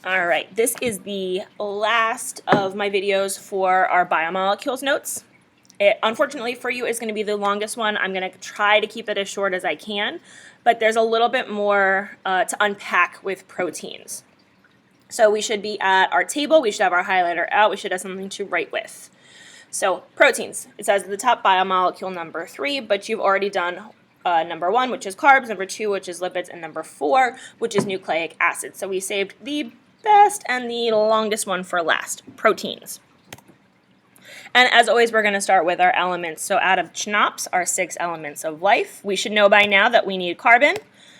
All right, this is the last of my videos for our biomolecules notes. It, unfortunately for you, is going to be the longest one. I'm going to try to keep it as short as I can, but there's a little bit more to unpack with proteins. So we should be at our table, we should have our highlighter out, we should have something to write with. So proteins, it says at the top biomolecule number 3, but you've already done number 1, which is carbs, number 2, which is lipids, and number 4, which is nucleic acids. So we saved the best and the longest one for last, proteins. And as always, we're going to start with our elements. So out of CHNOPS, our 6 elements of life, we should know by now that we need carbon,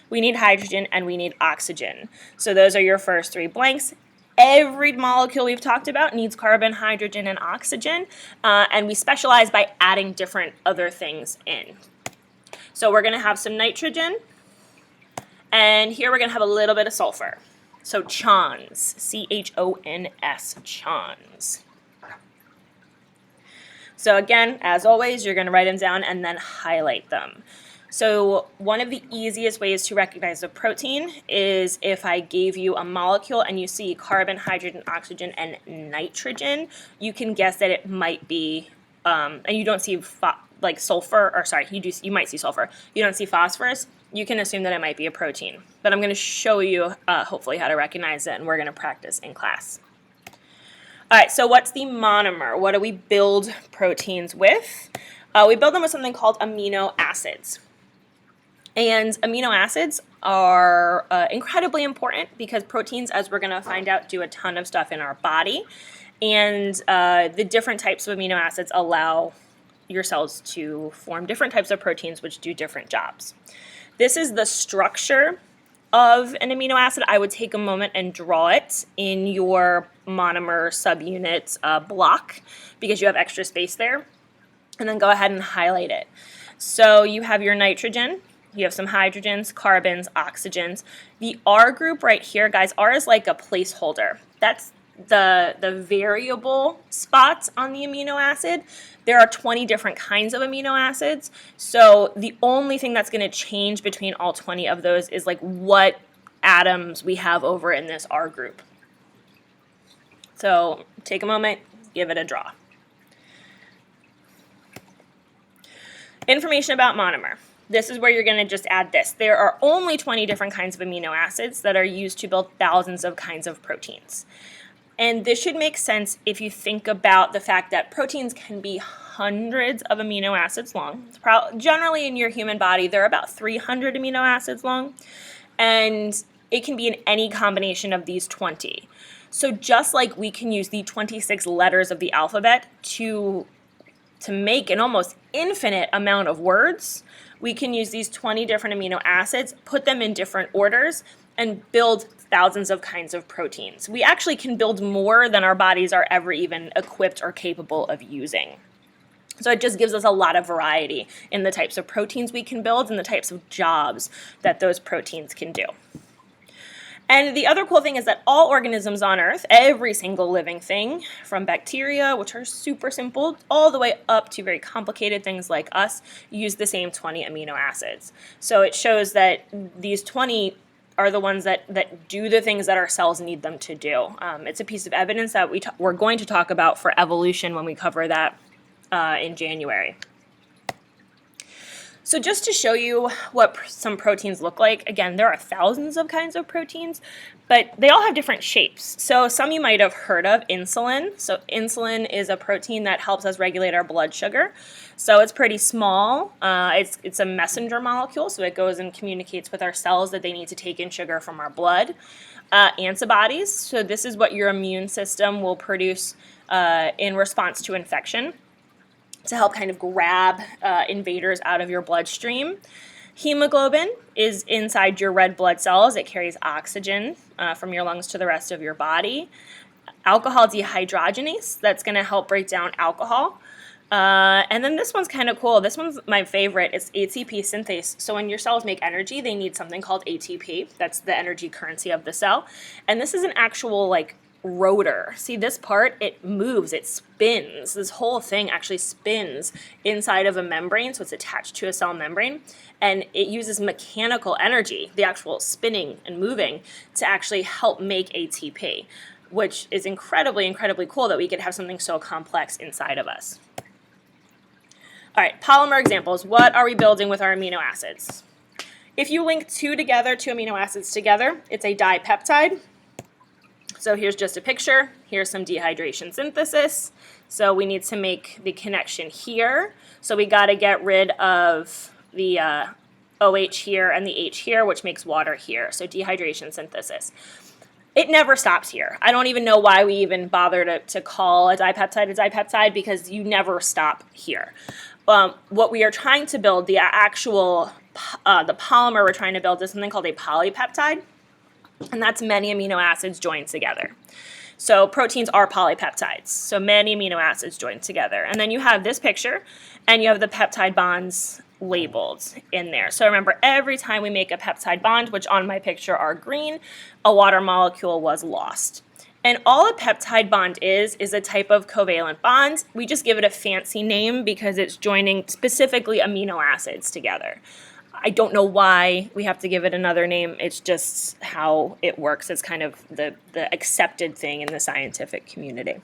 we need hydrogen, and we need oxygen. So those are your first 3 blanks. Every molecule we've talked about needs carbon, hydrogen, and oxygen, and we specialize by adding different other things in. So we're going to have some nitrogen, and here we're going to have a little bit of sulfur. So CHONS, C-H-O-N-S, CHONS. So again, as always, you're going to write them down and then highlight them. So one of the easiest ways to recognize a protein is if I gave you a molecule and you see carbon, hydrogen, oxygen, and nitrogen, you can guess that it might be, and you don't see like sulfur, or sorry, you might see sulfur. You don't see phosphorus. You can assume that it might be a protein. But I'm going to show you hopefully how to recognize it, and we're going to practice in class. All right, so what's the monomer? What do we build proteins with? We build them with something called amino acids. And amino acids are incredibly important because proteins, as we're going to find out, do a ton of stuff in our body. And the different types of amino acids allow your cells to form different types of proteins which do different jobs. This is the structure of an amino acid. I would take a moment and draw it in your monomer subunit block because you have extra space there. And then go ahead and highlight it. So you have your nitrogen, you have some hydrogens, carbons, oxygens. The R group right here, guys, R is like a placeholder. That's the variable spots on the amino acid. There are 20 different kinds of amino acids. So the only thing that's going to change between all 20 of those is like what atoms we have over in this R group. So take a moment, give it a draw. Information about monomer. This is where you're going to just add this. There are only 20 different kinds of amino acids that are used to build thousands of kinds of proteins. And this should make sense if you think about the fact that proteins can be hundreds of amino acids long. Generally in your human body, they're about 300 amino acids long. And it can be in any combination of these 20. So just like we can use the 26 letters of the alphabet to make an almost infinite amount of words, we can use these 20 different amino acids, put them in different orders, and build thousands of kinds of proteins. We actually can build more than our bodies are ever even equipped or capable of using. So it just gives us a lot of variety in the types of proteins we can build and the types of jobs that those proteins can do. And the other cool thing is that all organisms on Earth, every single living thing, from bacteria, which are super simple, all the way up to very complicated things like us, use the same 20 amino acids. So it shows that these 20 are the ones that do the things that our cells need them to do. It's a piece of evidence that we're going to talk about for evolution when we cover that in January. So just to show you what some proteins look like, again, there are thousands of kinds of proteins, but they all have different shapes. So some you might have heard of, insulin. So insulin is a protein that helps us regulate our blood sugar. So it's pretty small. It's a messenger molecule, so it goes and communicates with our cells that they need to take in sugar from our blood. Antibodies, so this is what your immune system will produce in response to infection, to help kind of grab invaders out of your bloodstream. Hemoglobin is inside your red blood cells. It carries oxygen from your lungs to the rest of your body. Alcohol dehydrogenase, that's going to help break down alcohol. And then this one's kind of cool. This one's my favorite. It's ATP synthase. So when your cells make energy, they need something called ATP. That's the energy currency of the cell. And this is an actual like rotor. See this part? It moves, it spins. This whole thing actually spins inside of a membrane, so it's attached to a cell membrane, and it uses mechanical energy, the actual spinning and moving, to actually help make ATP, which is incredibly, incredibly cool that we could have something so complex inside of us. All right, polymer examples. What are we building with our amino acids? If you link two amino acids together, it's a dipeptide. So here's just a picture. Here's some dehydration synthesis. So we need to make the connection here. So we got to get rid of the OH here and the H here, which makes water here. So dehydration synthesis. It never stops here. I don't even know why we even bother to call a dipeptide, because you never stop here. What we are trying to build, the polymer we're trying to build is something called a polypeptide, and that's many amino acids joined together. So proteins are polypeptides, so many amino acids joined together. And then you have this picture, and you have the peptide bonds labeled in there. So remember, every time we make a peptide bond, which on my picture are green, a water molecule was lost. And all a peptide bond is a type of covalent bond. We just give it a fancy name because it's joining specifically amino acids together. I don't know why we have to give it another name. It's just how it works. It's kind of the accepted thing in the scientific community.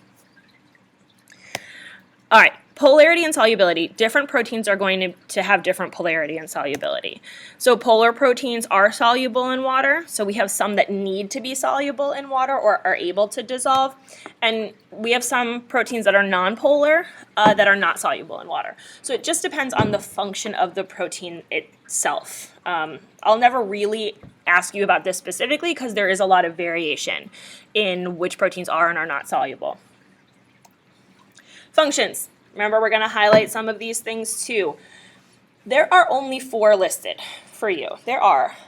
All right, polarity and solubility. Different proteins are going to have different polarity and solubility. So polar proteins are soluble in water. So we have some that need to be soluble in water or are able to dissolve. And we have some proteins that are nonpolar that are not soluble in water. So it just depends on the function of the protein itself. I'll never really ask you about this specifically because there is a lot of variation in which proteins are and are not soluble. Functions. Remember, we're going to highlight some of these things too. There are only 4 listed for you. There are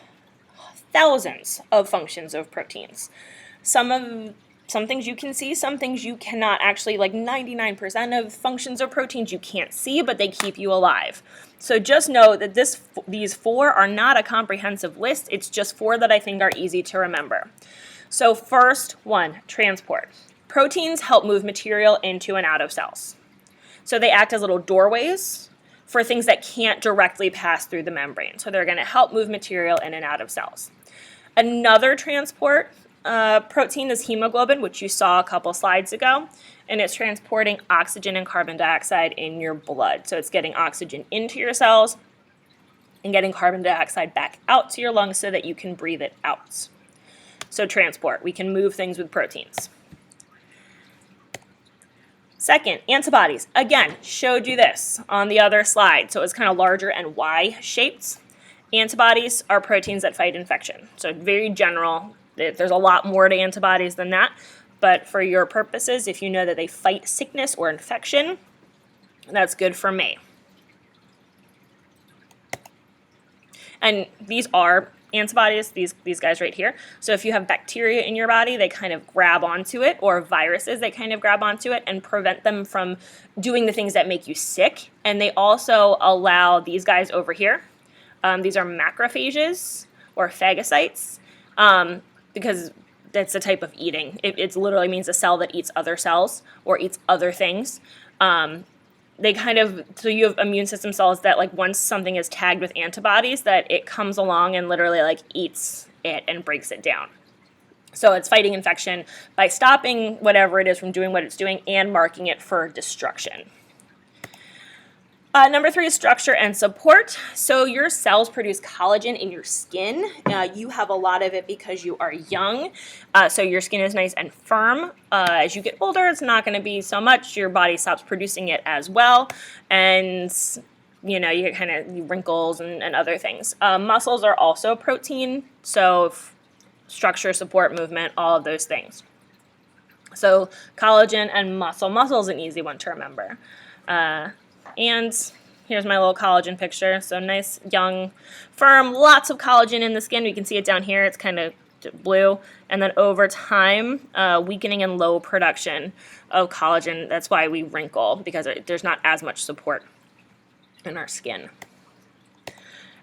thousands of functions of proteins. Some things you can see, some things you cannot. Actually, like 99% of functions of proteins you can't see, but they keep you alive. So just know that these 4 are not a comprehensive list. It's just 4 that I think are easy to remember. So first one, transport. Proteins help move material into and out of cells. So they act as little doorways for things that can't directly pass through the membrane. So they're going to help move material in and out of cells. Another transport protein is hemoglobin, which you saw a couple slides ago, and it's transporting oxygen and carbon dioxide in your blood. So it's getting oxygen into your cells and getting carbon dioxide back out to your lungs so that you can breathe it out. So transport, we can move things with proteins. Second, antibodies. Again, showed you this on the other slide. So it's kind of larger and Y-shaped. Antibodies are proteins that fight infection. So very general. There's a lot more to antibodies than that. But for your purposes, if you know that they fight sickness or infection, that's good for me. And these are antibodies, these guys right here. So if you have bacteria in your body, they kind of grab onto it, or viruses, they kind of grab onto it and prevent them from doing the things that make you sick. And they also allow these guys over here. These are macrophages or phagocytes because that's a type of eating. It literally means a cell that eats other cells or eats other things. So you have immune system cells that, like, once something is tagged with antibodies, that it comes along and literally, like, eats it and breaks it down. So it's fighting infection by stopping whatever it is from doing what it's doing and marking it for destruction. Number 3 is structure and support. So your cells produce collagen in your skin. You have a lot of it because you are young. So your skin is nice and firm. As you get older, it's not going to be so much. Your body stops producing it as well. And you get kind of wrinkles and other things. Muscles are also protein. So structure, support, movement, all of those things. So collagen and muscle. Muscle is an easy one to remember. And here's my little collagen picture. So nice, young, firm, lots of collagen in the skin. You can see it down here. It's kind of blue. And then over time, weakening and low production of collagen. That's why we wrinkle, because there's not as much support in our skin.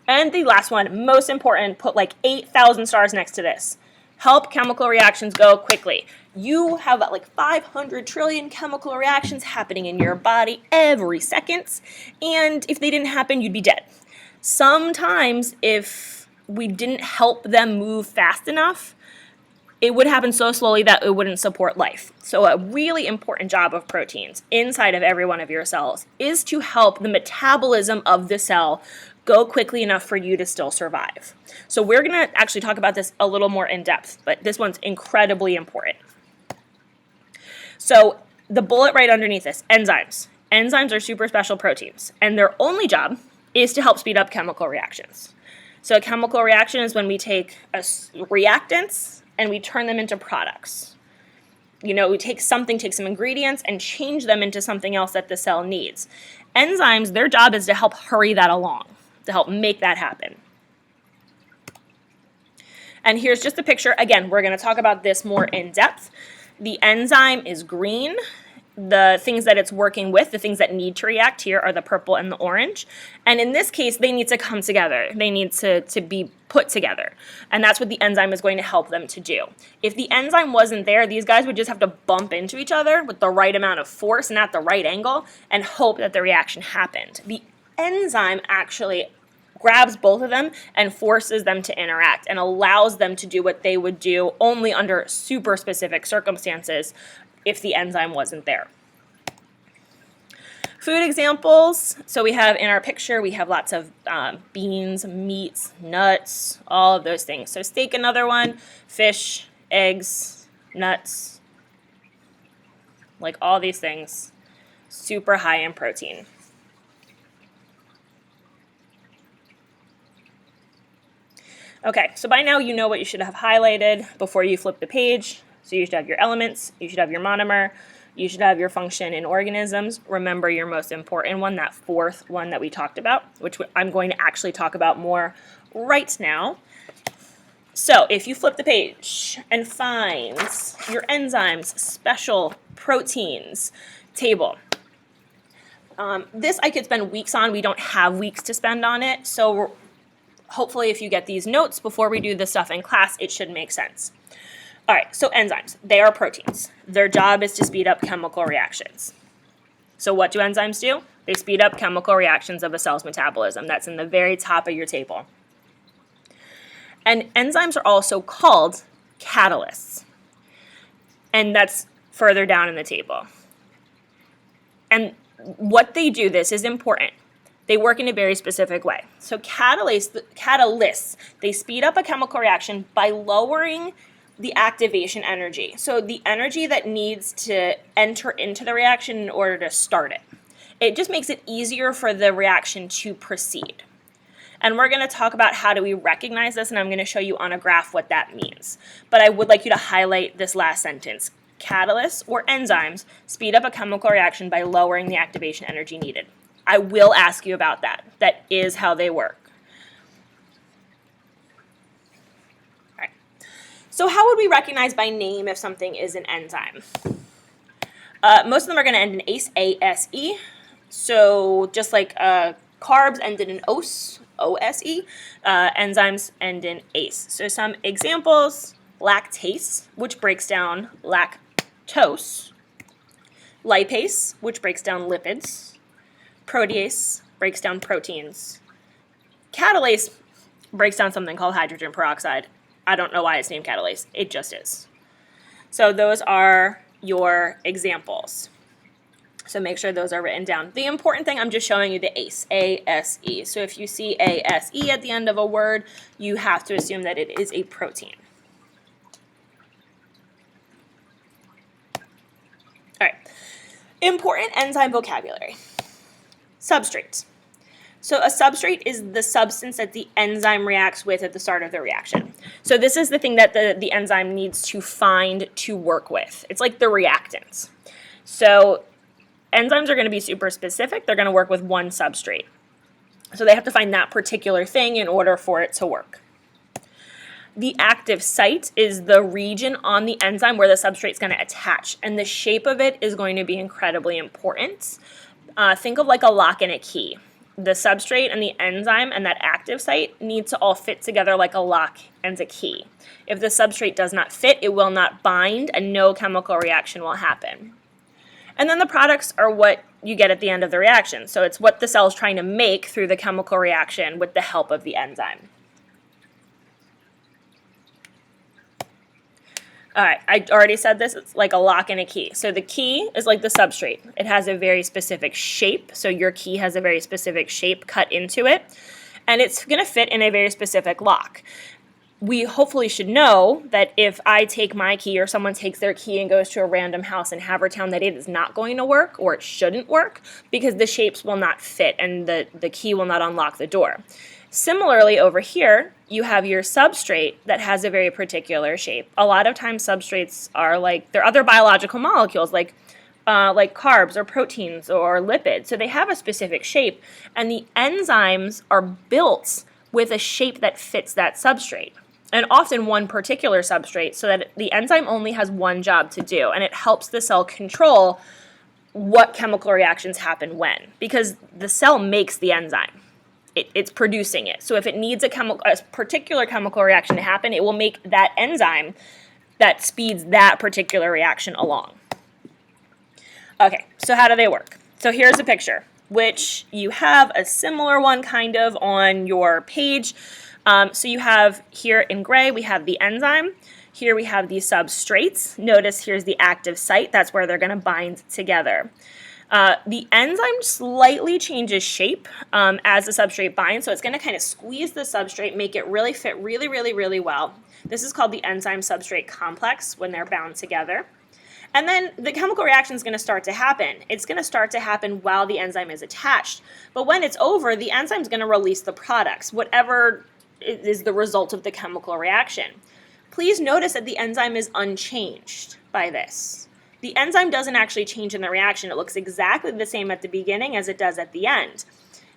And the last one, most important, put like 8,000 stars next to this. Help chemical reactions go quickly. You have like 500 trillion chemical reactions happening in your body every second, and if they didn't happen, you'd be dead. Sometimes if we didn't help them move fast enough, it would happen so slowly that it wouldn't support life. So a really important job of proteins inside of every one of your cells is to help the metabolism of the cell go quickly enough for you to still survive. So we're going to actually talk about this a little more in depth, but this one's incredibly important. So the bullet right underneath this, enzymes. Enzymes are super special proteins, and their only job is to help speed up chemical reactions. So a chemical reaction is when we take reactants and we turn them into products. You know, we take some ingredients and change them into something else that the cell needs. Enzymes, their job is to help hurry that along, to help make that happen. And here's just a picture. Again, we're going to talk about this more in depth. The enzyme is green. The things that it's working with, the things that need to react here are the purple and the orange. And in this case, they need to come together. They need to be put together. And that's what the enzyme is going to help them to do. If the enzyme wasn't there, these guys would just have to bump into each other with the right amount of force and at the right angle and hope that the reaction happened. The enzyme actually grabs both of them and forces them to interact and allows them to do what they would do only under super specific circumstances if the enzyme wasn't there. Food examples. So we have in our picture, we have lots of beans, meats, nuts, all of those things. So steak, another one, fish, eggs, nuts, like all these things, super high in protein. Okay, so by now you know what you should have highlighted before you flip the page. So you should have your elements, you should have your monomer, you should have your function in organisms. Remember your most important one, that fourth one that we talked about, which I'm going to actually talk about more right now. So if you flip the page and find your enzymes, special proteins table, this I could spend weeks on. We don't have weeks to spend on it. So hopefully if you get these notes before we do this stuff in class, it should make sense. All right, so enzymes, they are proteins. Their job is to speed up chemical reactions. So what do enzymes do? They speed up chemical reactions of a cell's metabolism. That's in the very top of your table. And enzymes are also called catalysts. And that's further down in the table. And what they do, this is important. They work in a very specific way. So catalysts, they speed up a chemical reaction by lowering the activation energy. So the energy that needs to enter into the reaction in order to start it. It just makes it easier for the reaction to proceed. And we're going to talk about how do we recognize this, and I'm going to show you on a graph what that means. But I would like you to highlight this last sentence. Catalysts or enzymes speed up a chemical reaction by lowering the activation energy needed. I will ask you about that. That is how they work. All right. So how would we recognize by name if something is an enzyme? Most of them are going to end in ACE, A-S-E. So just like carbs ended in OSE, O-S-E, enzymes end in ACE. So some examples, lactase, which breaks down lactose, lipase, which breaks down lipids, protease breaks down proteins, catalase breaks down something called hydrogen peroxide. I don't know why it's named catalase. It just is. So those are your examples. So make sure those are written down. The important thing, I'm just showing you the ACE, A-S-E. So if you see A-S-E at the end of a word, you have to assume that it is a protein. All right. Important enzyme vocabulary. Substrate. So a substrate is the substance that the enzyme reacts with at the start of the reaction. So this is the thing that the enzyme needs to find to work with. It's like the reactants. So enzymes are going to be super specific. They're going to work with one substrate. So they have to find that particular thing in order for it to work. The active site is the region on the enzyme where the substrate is going to attach, and the shape of it is going to be incredibly important. Think of like a lock and a key. the substrate and the enzyme and that active site need to all fit together like a lock and a key. If the substrate does not fit, it will not bind and no chemical reaction will happen. And then the products are what you get at the end of the reaction. So it's what the cell is trying to make through the chemical reaction with the help of the enzyme. All right, I already said this, it's like a lock and a key. So the key is like the substrate. It has a very specific shape, so your key has a very specific shape cut into it, and it's going to fit in a very specific lock. We hopefully should know that if I take my key or someone takes their key and goes to a random house in Havertown, that it is not going to work or it shouldn't work because the shapes will not fit and the key will not unlock the door. Similarly, over here, you have your substrate that has a very particular shape. A lot of times substrates are they're other biological molecules like carbs or proteins or lipids. So they have a specific shape, and the enzymes are built with a shape that fits that substrate, and often one particular substrate, so that the enzyme only has one job to do, and it helps the cell control what chemical reactions happen when, because the cell makes the enzyme. It's producing it. So if it needs a particular chemical reaction to happen, it will make that enzyme that speeds that particular reaction along. Okay, so how do they work? So here's a picture, which you have a similar one kind of on your page. So you have here in gray, we have the enzyme. Here we have the substrates. Notice here's the active site. That's where they're going to bind together. The enzyme slightly changes shape as the substrate binds, so it's going to kind of squeeze the substrate, make it really fit really, really, really well. This is called the enzyme substrate complex when they're bound together. And then the chemical reaction is going to start to happen. It's going to start to happen while the enzyme is attached. But when it's over, the enzyme is going to release the products, whatever is the result of the chemical reaction. Please notice that the enzyme is unchanged by this. The enzyme doesn't actually change in the reaction. It looks exactly the same at the beginning as it does at the end.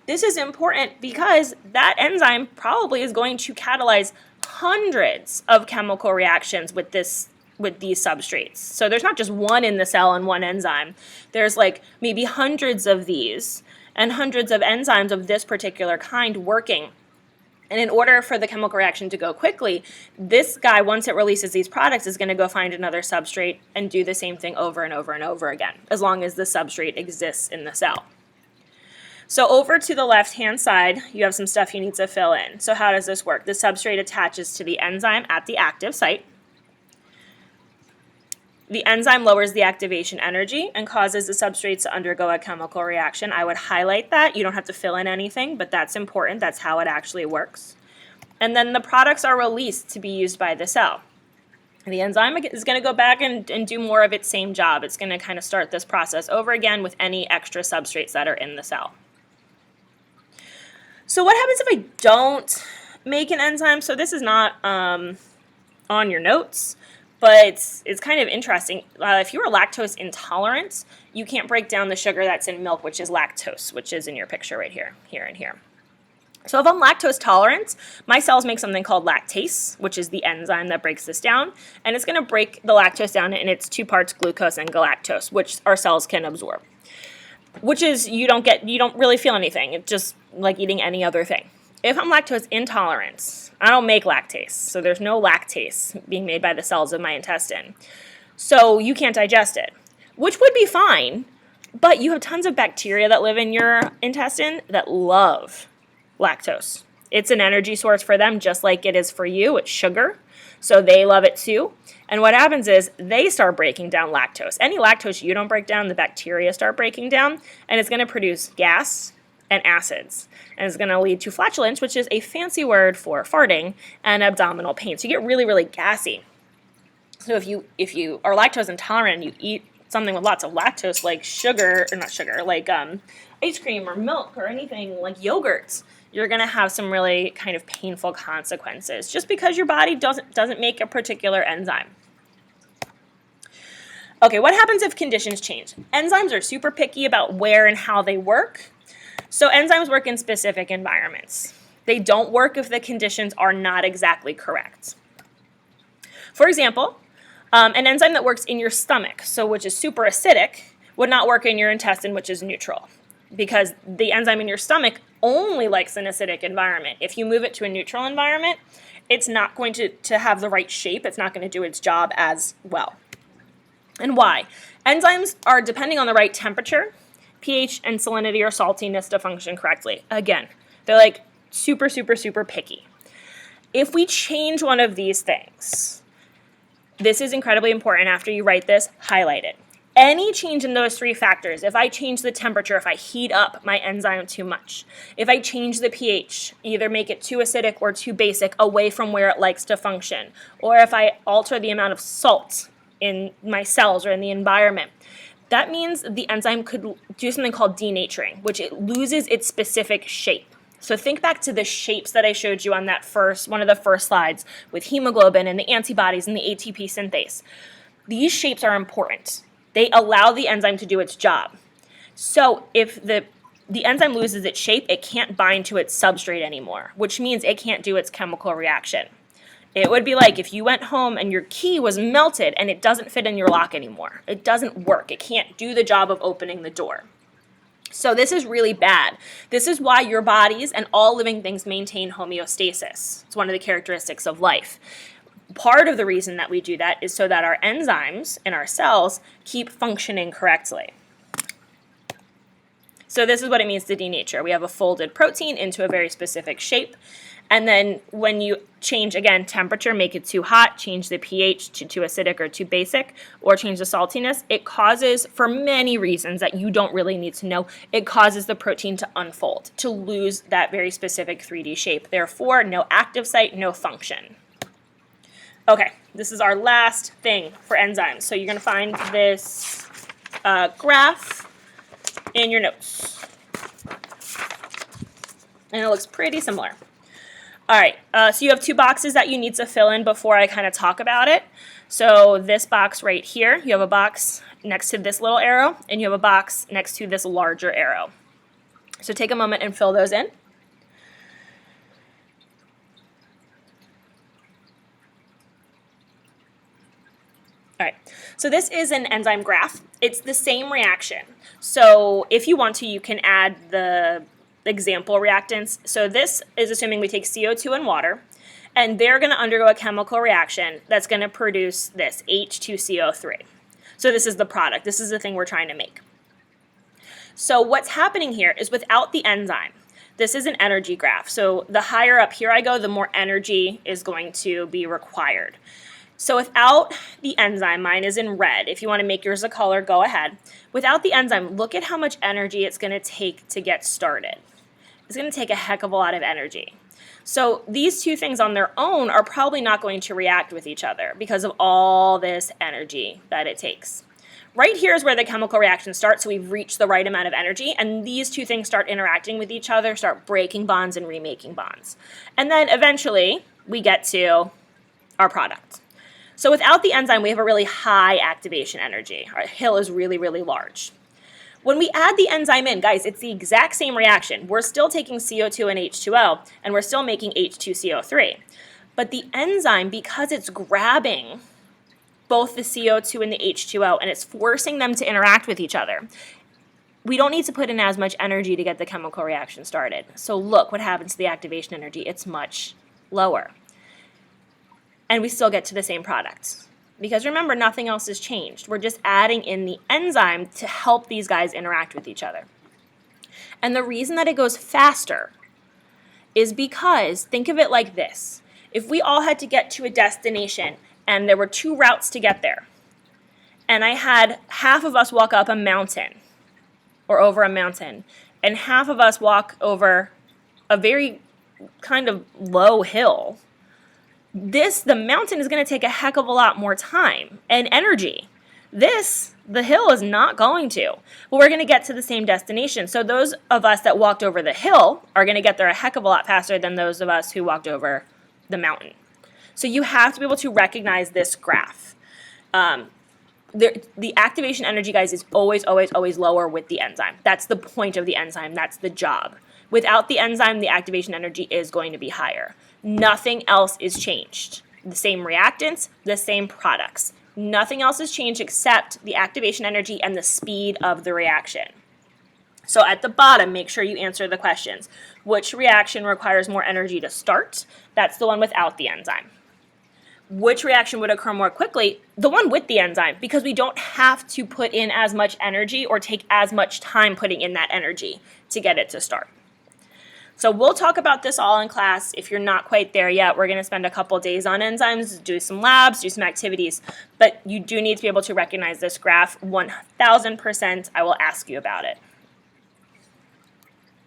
This is important because that enzyme probably is going to catalyze hundreds of chemical reactions with these substrates. So there's not just one in the cell and one enzyme. There's maybe hundreds of these and hundreds of enzymes of this particular kind working. And in order for the chemical reaction to go quickly, this guy, once it releases these products, is going to go find another substrate and do the same thing over and over and over again, as long as the substrate exists in the cell. So over to the left-hand side, you have some stuff you need to fill in. So how does this work? The substrate attaches to the enzyme at the active site. The enzyme lowers the activation energy and causes the substrates to undergo a chemical reaction. I would highlight that. You don't have to fill in anything, but that's important. That's how it actually works. And then the products are released to be used by the cell. The enzyme is going to go back and do more of its same job. It's going to kind of start this process over again with any extra substrates that are in the cell. So what happens if I don't make an enzyme? So this is not on your notes, but it's kind of interesting. If you are lactose intolerant, you can't break down the sugar that's in milk, which is lactose, which is in your picture right here, and here. So if I'm lactose tolerant, my cells make something called lactase, which is the enzyme that breaks this down, and it's going to break the lactose down in its two parts, glucose and galactose, which our cells can absorb. Which is you don't really feel anything. It's just like eating any other thing. If I'm lactose intolerant, I don't make lactase, so there's no lactase being made by the cells of my intestine. So you can't digest it, which would be fine, but you have tons of bacteria that live in your intestine that love lactose. It's an energy source for them just like it is for you. It's sugar, so they love it too. And what happens is they start breaking down lactose. Any lactose you don't break down, the bacteria start breaking down, and it's going to produce gas and acids. And it's going to lead to flatulence, which is a fancy word for farting, and abdominal pain. So you get really, really gassy. So if you are lactose intolerant and you eat something with lots of lactose, like ice cream or milk or anything like yogurts, you're going to have some really kind of painful consequences just because your body doesn't make a particular enzyme. Okay, what happens if conditions change? Enzymes are super picky about where and how they work. So enzymes work in specific environments. They don't work if the conditions are not exactly correct. For example, an enzyme that works in your stomach, which is super acidic, would not work in your intestine, which is neutral. because the enzyme in your stomach only likes an acidic environment. If you move it to a neutral environment, it's not going to have the right shape. It's not going to do its job as well. And why? Enzymes are depending on the right temperature, pH, and salinity or saltiness to function correctly. Again, they're like super, super, super picky. If we change one of these things, this is incredibly important. After you write this, highlight it. Any change in those three factors, if I change the temperature, if I heat up my enzyme too much, if I change the pH, either make it too acidic or too basic away from where it likes to function, or if I alter the amount of salt in my cells or in the environment, that means the enzyme could do something called denaturing, which it loses its specific shape. So think back to the shapes that I showed you on that one of the first slides with hemoglobin and the antibodies and the ATP synthase. These shapes are important. They allow the enzyme to do its job. So if the enzyme loses its shape, it can't bind to its substrate anymore, which means it can't do its chemical reaction. It would be like if you went home and your key was melted and it doesn't fit in your lock anymore. It doesn't work. It can't do the job of opening the door. So this is really bad. This is why your bodies and all living things maintain homeostasis. It's one of the characteristics of life. Part of the reason that we do that is so that our enzymes in our cells keep functioning correctly. So this is what it means to denature. We have a folded protein into a very specific shape. And then when you change, again, temperature, make it too hot, change the pH to too acidic or too basic, or change the saltiness, it causes, for many reasons that you don't really need to know, it causes the protein to unfold, to lose that very specific 3D shape. Therefore, no active site, no function. Okay, this is our last thing for enzymes. So you're going to find this graph in your notes. And it looks pretty similar. All right, so you have two boxes that you need to fill in before I kind of talk about it. So this box right here, you have a box next to this little arrow, and you have a box next to this larger arrow. So take a moment and fill those in. All right, so this is an enzyme graph. It's the same reaction. So if you want to, you can add the example reactants. So this is assuming we take CO2 and water, and they're going to undergo a chemical reaction that's going to produce this H2CO3. So this is the product. This is the thing we're trying to make. So what's happening here is without the enzyme, this is an energy graph. So the higher up here I go, the more energy is going to be required. So without the enzyme, mine is in red. If you want to make yours a color, go ahead. Without the enzyme, look at how much energy it's going to take to get started. It's going to take a heck of a lot of energy. So these two things on their own are probably not going to react with each other because of all this energy that it takes. Right here is where the chemical reaction starts, so we've reached the right amount of energy, and these two things start interacting with each other, start breaking bonds and remaking bonds. And then eventually we get to our product. So without the enzyme, we have a really high activation energy. Our hill is really, really large. When we add the enzyme in, guys, it's the exact same reaction. We're still taking CO2 and H2O, and we're still making H2CO3. But the enzyme, because it's grabbing both the CO2 and the H2O, and it's forcing them to interact with each other, we don't need to put in as much energy to get the chemical reaction started. So look what happens to the activation energy. It's much lower. And we still get to the same product. Because remember, nothing else has changed. We're just adding in the enzyme to help these guys interact with each other. And the reason that it goes faster is because, think of it like this. If we all had to get to a destination and there were two routes to get there, and I had half of us walk up a mountain or over a mountain, and half of us walk over a very kind of low hill, the mountain is going to take a heck of a lot more time and energy. The hill is not going to. But we're going to get to the same destination. So those of us that walked over the hill are going to get there a heck of a lot faster than those of us who walked over the mountain. So you have to be able to recognize this graph. The activation energy, guys, is always, always, always lower with the enzyme. That's the point of the enzyme. That's the job. Without the enzyme, the activation energy is going to be higher. Nothing else is changed. The same reactants, the same products. Nothing else has changed except the activation energy and the speed of the reaction. So at the bottom, make sure you answer the questions. Which reaction requires more energy to start? That's the one without the enzyme. Which reaction would occur more quickly? The one with the enzyme, because we don't have to put in as much energy or take as much time putting in that energy to get it to start. So we'll talk about this all in class. If you're not quite there yet, we're going to spend a couple days on enzymes, do some labs, do some activities, but you do need to be able to recognize this graph 1000%. I will ask you about it.